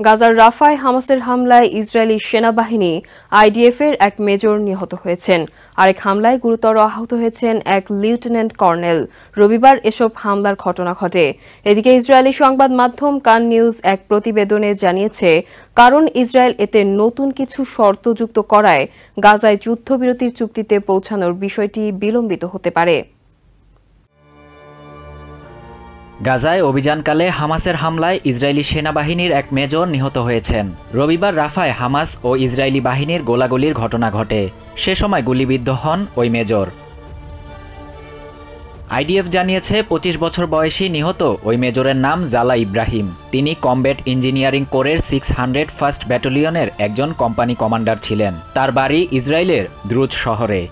গাজার রাফায় হামাসের হামলায় ইসরায়েলি সেনাবাহিনী আইডিএফের এক মেজর নিহত হয়েছেন। আরেক হামলায় গুরুতর আহত হয়েছেন এক লেফটেন্যান্ট কর্নেল। রবিবার এসব হামলার ঘটনা ঘটে। এদিকে ইসরায়েলি সংবাদ মাধ্যম কান নিউজ এক প্রতিবেদনে জানিয়েছে, কারণ ইসরায়েল এতে নতুন কিছু শর্ত যুক্ত করায় গাজায় যুদ্ধবিরতির চুক্তিতে পৌঁছানোর বিষয়টি বিলম্বিত হতে পারে। গাজায় অভিযানকালে হামাসের হামলায় ইসরায়েলি সেনাবাহিনীর এক মেজর নিহত হয়েছেন। রবিবার রাফায় হামাস ও ইসরায়েলি বাহিনীর গোলাগুলির ঘটনা ঘটে। সে সময় গুলিবিদ্ধ হন ওই মেজর। আইডিএফ জানিয়েছে ২৫ বছর বয়সী নিহত ওই মেজরের নাম জালা ইব্রাহিম। তিনি কমব্যাট ইঞ্জিনিয়ারিং কোরের 601st ব্যাটালিয়নের একজন কোম্পানি কমান্ডার ছিলেন। তার বাড়ি ইসরায়েলের দ্রুজ শহরে।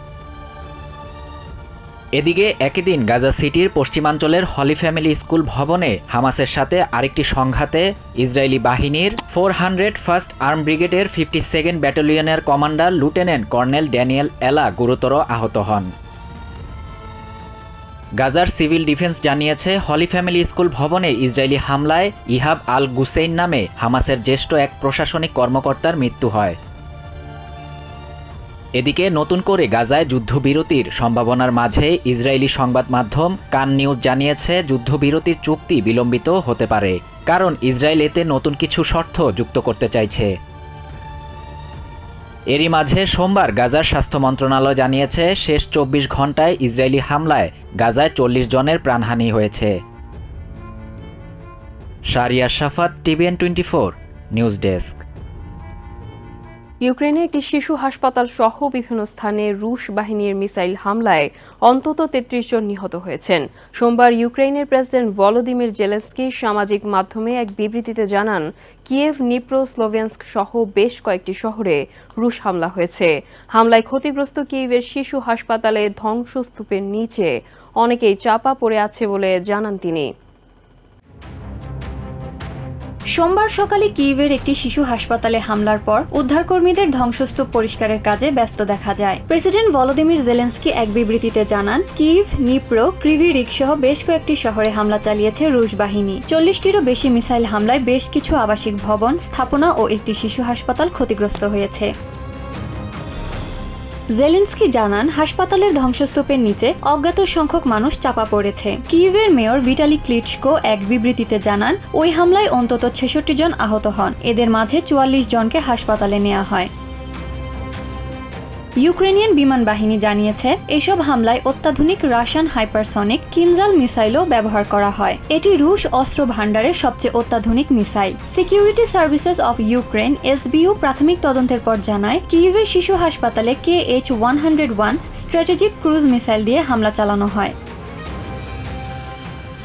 এদিকে একই দিন গাজা সিটির পশ্চিমাঞ্চলের হলি ফ্যামিলি স্কুল ভবনে হামাসের সাথে আরেকটি সংঘাতে ইসরায়েলি বাহিনীর 401st আর্ম ব্রিগেডের 52nd ব্যাটালিয়নের commander lieutenant colonel Daniel Ella গুরুতর আহত হন। গাজার সিভিল ডিফেন্স জানিয়েছে, হলি ফ্যামিলি স্কুল ভবনে ইসরায়েলি হামলায় ইহাব আল গুসেইন নামে হামাসের জ্যেষ্ঠ এক প্রশাসনিক কর্মকর্তার মৃত্যু হয়। এদিকে নতুন করে গাজায় যুদ্ধবিরতির সম্ভাবনার মাঝে ইসরায়েলি সংবাদ মাধ্যম কান নিউজ জানিয়েছে, যুদ্ধবিরতির চুক্তি বিলম্বিত হতে পারে, কারণ ইসরায়েল এতে নতুন কিছু শর্ত যুক্ত করতে চাইছে। এরই মাঝে সোমবার গাজার স্বাস্থ্য মন্ত্রণালয় জানিয়েছে, শেষ ২৪ ঘণ্টায় ইসরায়েলি হামলায় গাজায় ৪০ জনের প্রাণহানি হয়েছে। শারিয়া শাফাত, TVN 24 নিউজ ডেস্ক। ইউক্রেনে একটি শিশু হাসপাতাল সহ বিভিন্ন স্থানে রুশ বাহিনীর মিসাইল হামলায় অন্তত ৩৩ জন নিহত হয়েছেন। সোমবার ইউক্রেনের প্রেসিডেন্ট ভলোদিমির জেলেনস্কি সামাজিক মাধ্যমে এক বিবৃতিতে জানান, কিয়েভ, নিপ্রো, স্লোভিয়ানস্ক সহ বেশ কয়েকটি শহরে রুশ হামলা হয়েছে। হামলায় ক্ষতিগ্রস্ত কিয়েভের শিশু হাসপাতালে ধ্বংসস্তূপের নিচে অনেকেই চাপা পড়ে আছে বলে জানান তিনি। সোমবার সকালে কিয়েভের একটি শিশু হাসপাতালে হামলার পর উদ্ধারকর্মীদের ধ্বংসস্তূপ পরিষ্কারের কাজে ব্যস্ত দেখা যায়। প্রেসিডেন্ট ভলোদিমির জেলেনস্কি এক বিবৃতিতে জানান, কিয়েভ, নিপ্রো, ক্রিভি রিগ সহ বেশ কয়েকটি শহরে হামলা চালিয়েছে রুশ বাহিনী। ৪০টিরও বেশি মিসাইল হামলায় বেশ কিছু আবাসিক ভবন, স্থাপনা ও একটি শিশু হাসপাতাল ক্ষতিগ্রস্ত হয়েছে। জেলেনস্কি জানান, হাসপাতালের ধ্বংসস্তূপের নিচে অজ্ঞাত সংখ্যক মানুষ চাপা পড়েছে। কিয়েভের মেয়র ভিটালি ক্লিচকো এক বিবৃতিতে জানান, ওই হামলায় অন্তত ৬৬ জন আহত হন। এদের মাঝে ৪৪ জনকে হাসপাতালে নেওয়া হয়। ইউক্রেনিয়ান বিমান বাহিনী জানিয়েছে, এসব হামলায় অত্যাধুনিক রাশিয়ান হাইপারসনিক কিনজাল মিসাইলও ব্যবহার করা হয়। এটি রুশ অস্ত্র ভাণ্ডারের সবচেয়ে অত্যাধুনিক missile. Security services of Ukraine SBU প্রাথমিক তদন্তের পর জানায়, কিয়েভের শিশু হাসপাতালে KH-101 স্ট্র্যাটেজিক ক্রুজ মিসাইল দিয়ে হামলা চালানো হয়।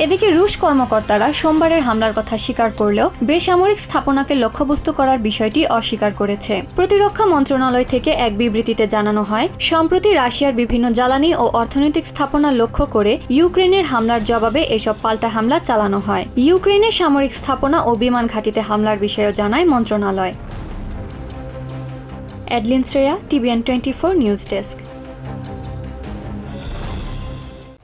এদিকে রুশ কর্মকর্তারা সোমবারের হামলার কথা স্বীকার করলেও বেসামরিক স্থাপনাকে লক্ষ্যবস্তু করার বিষয়টি অস্বীকার করেছে। প্রতিরক্ষা মন্ত্রণালয় থেকে এক বিবৃতিতে জানানো হয়, সম্প্রতি রাশিয়ার বিভিন্ন জ্বালানি ও অর্থনৈতিক স্থাপনা লক্ষ্য করে ইউক্রেনের হামলার জবাবে এসব পাল্টা হামলা চালানো হয়। ইউক্রেনের সামরিক স্থাপনা ও বিমান ঘাঁটিতে হামলার বিষয়েও জানায় মন্ত্রণালয়। এডলিন শ্রেয়া, TVN 24 নিউজ ডেস্ক।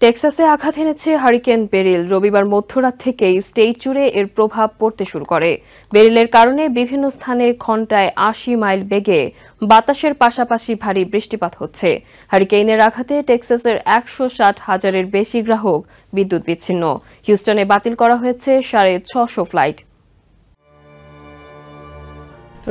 টেক্সাসে আঘাত এনেছে হারিকেন বেরিল। রবিবার মধ্যরাত থেকেই স্টেট জুড়ে এর প্রভাব পড়তে শুরু করে। বেরিলের কারণে বিভিন্ন স্থানে ঘণ্টায় ৮০ মাইল বেগে বাতাসের পাশাপাশি ভারী বৃষ্টিপাত হচ্ছে। হারিকেনের আঘাতে টেক্সাসের ১৬০,০০০-এর বেশি গ্রাহক বিদ্যুৎ বিচ্ছিন্ন। হিউস্টনে বাতিল করা হয়েছে ৬৫০ ফ্লাইট।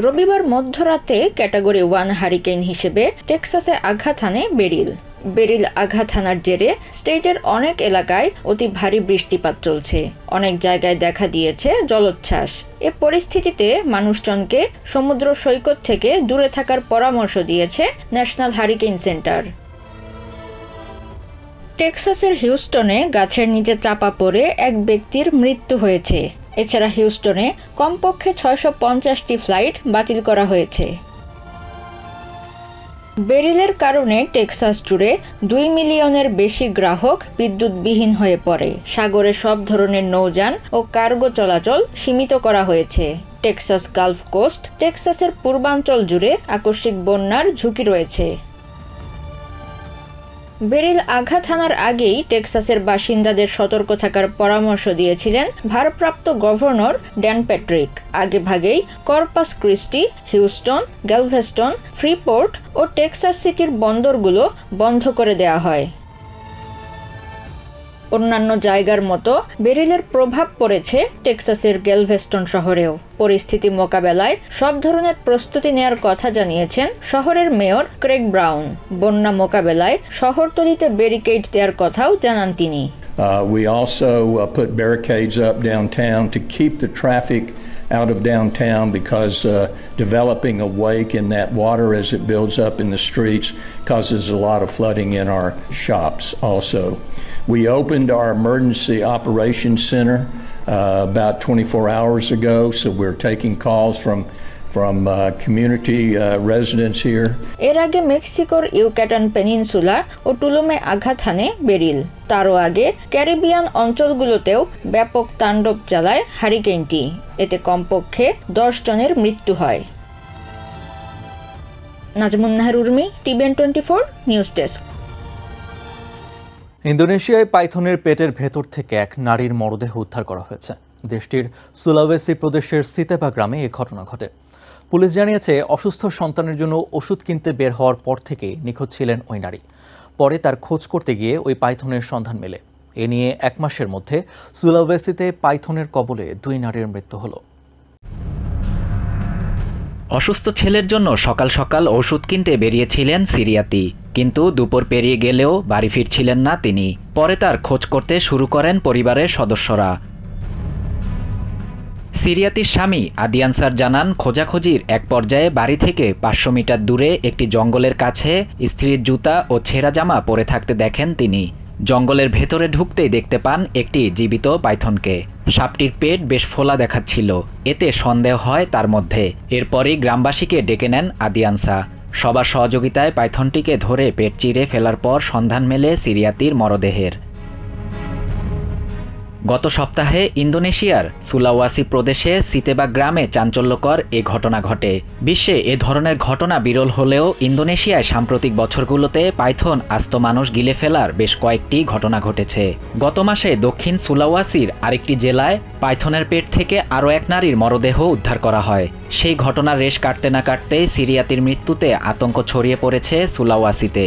রবিবার মধ্যরাতে ক্যাটাগরি 1 হারিকেন হিসেবে টেক্সাসে আঘাত হানে বেরিল। বেরিল আঘাত হানার জেরে স্টেটের অনেক এলাকায় অতি ভারী বৃষ্টিপাত চলছে। অনেক জায়গায় দেখা দিয়েছে জলোচ্ছ্বাস। এ পরিস্থিতিতে মানুষজনকে সমুদ্র সৈকত থেকে দূরে থাকার পরামর্শ দিয়েছে ন্যাশনাল হারিকেন সেন্টার। টেক্সাসের হিউস্টনে গাছের নিচে চাপা পড়ে এক ব্যক্তির মৃত্যু হয়েছে। এছাড়া হিউস্টনে কমপক্ষে ৬৫০টি ফ্লাইট বাতিল করা হয়েছে। বেরিলের কারণে টেক্সাস জুড়ে ২ মিলিয়নের বেশি গ্রাহক বিদ্যুৎবিহীন হয়ে পড়ে। সাগরে সব ধরনের নৌযান ও কার্গো চলাচল সীমিত করা হয়েছে। টেক্সাস গালফ কোস্ট, টেক্সাসের পূর্বাঞ্চল জুড়ে আকস্মিক বন্যার ঝুঁকি রয়েছে। বেরিল আঘাত হানার আগেই টেক্সাসের বাসিন্দাদের সতর্ক থাকার পরামর্শ দিয়েছিলেন ভারপ্রাপ্ত গভর্নর ড্যান প্যাট্রিক। আগেভাগেই Corpus Christi, Houston, Galveston, Freeport ও টেক্সাস সিটির বন্দরগুলো বন্ধ করে দেওয়া হয়। অন্যান্য জায়গার মতো বেরিলের প্রভাব পড়েছে টেক্সাসের গ্যালভেস্টন শহরেও। পরিস্থিতি মোকাবেলায় সব ধরনের প্রস্তুতি নেওয়ার কথা জানিয়েছেন শহরের মেয়র ক্রেগ ব্রাউন। বন্যা মোকাবেলায় শহরতলিতে ব্যারিকেড দেওয়ার কথাও জানান তিনি। We also put barricades up downtown to keep the traffic out of downtown because developing a wake in that water as it builds up in the streets causes a lot of flooding in our shops also. We opened our emergency operations center about 24 hours ago, so we're taking calls from community residents here. এর আগে মেক্সিকোর ইউক্যাটান peninsula ও টুলুমে আঘাত হানে beryl. তারও আগে Caribbean অঞ্চলগুলোতেও ব্যাপক তাণ্ডব চালায় হারিকেনটি। এতে কমপক্ষে 10 জনের মৃত্যু হয়। Nazmun Nahar Urmi, TVN 24 news desk. ইন্দোনেশিয়ায় পাইথনের পেটের ভেতর থেকে এক নারীর মরদেহ উদ্ধার করা হয়েছে। দেশটির সুলাওয়েসি প্রদেশের সিতেপা গ্রামে এই ঘটনা ঘটে। পুলিশ জানিয়েছে, অসুস্থ সন্তানের জন্য ওষুধ কিনতে বের হওয়ার পর থেকে নিখোঁজ ছিলেন ওই নারী। পরে তার খোঁজ করতে গিয়ে ওই পাইথনের সন্ধান মেলে। এ নিয়ে 1 মাসের মধ্যে সুলাওয়েসিতে পাইথনের কবলে 2 নারীর মৃত্যু হলো। অসুস্থ ছেলের জন্য সকাল সকাল ওষুধ কিনতে বেরিয়েছিলেন সিরিয়াতি, কিন্তু দুপুর পেরিয়ে গেলেও বাড়ি ফিরছিলেন না তিনি। পরে তার খোঁজ করতে শুরু করেন পরিবারের সদস্যরা। সিরিয়াতির স্বামী আদিয়ানসার জানান, খোঁজাখুঁজির এক পর্যায়ে বাড়ি থেকে 500 মিটার দূরে একটি জঙ্গলের কাছে স্ত্রীর জুতা ও ছেঁড়া জামা পরে থাকতে দেখেন তিনি। জঙ্গলের ভেতরে ঢুকতেই দেখতে পান একটি জীবিত পাইথনকে। সাপটির পেট বেশ ফোলা দেখাচ্ছিল, এতে সন্দেহ হয় তার মধ্যে। এরপরই গ্রামবাসীকে ডেকে নেন আদিয়ানসা। সবার সহযোগিতায় পাইথনটিকে ধরে পেট চিরে ফেলার পর সন্ধান মেলে সিরিয়াতির মরদেহের। গত সপ্তাহে ইন্দোনেশিয়ার সুলাওয়াসি প্রদেশে সিতেবা গ্রামে চাঞ্চল্যকর এ ঘটনা ঘটে। বিশ্বে এ ধরনের ঘটনা বিরল হলেও ইন্দোনেশিয়ায় সাম্প্রতিক বছরগুলোতে পাইথন আস্ত মানুষ গিলে ফেলার বেশ কয়েকটি ঘটনা ঘটেছে। গত মাসে দক্ষিণ সুলাওয়াসির আরেকটি জেলায় পাইথনের পেট থেকে আরও এক নারীর মরদেহ উদ্ধার করা হয়। সেই ঘটনার রেশ কাটতে না কাটতেই সিরিয়াতির মৃত্যুতে আতঙ্ক ছড়িয়ে পড়েছে সুলাওয়াসিতে।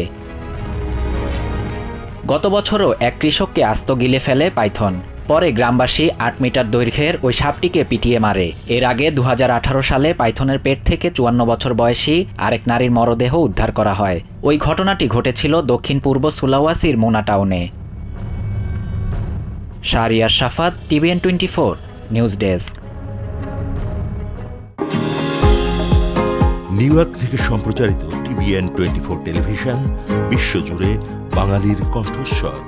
গত বছরও এক কৃষককে আস্ত গিলে ফেলে পাইথন। পরে গ্রামবাসী 8 মিটার দৈর্ঘ্যের ওই সাপটিকে পিটিয়ে মারে। এর আগে 2018 সালে পাইথনের পেট থেকে 54 বছর বয়সী আরেক নারীর মরদেহ উদ্ধার করা হয়। ওই ঘটনাটি ঘটেছিল দক্ষিণ পূর্ব সুলাওয়াসির মোনা টাউনে। শাহরিয়ার শাফাত, TVN 24 news desk. New York থেকে সম্প্রচারিত TVN 24 টেলিভিশন বিশ্বজুড়ে বাঙালির কণ্ঠস্বর।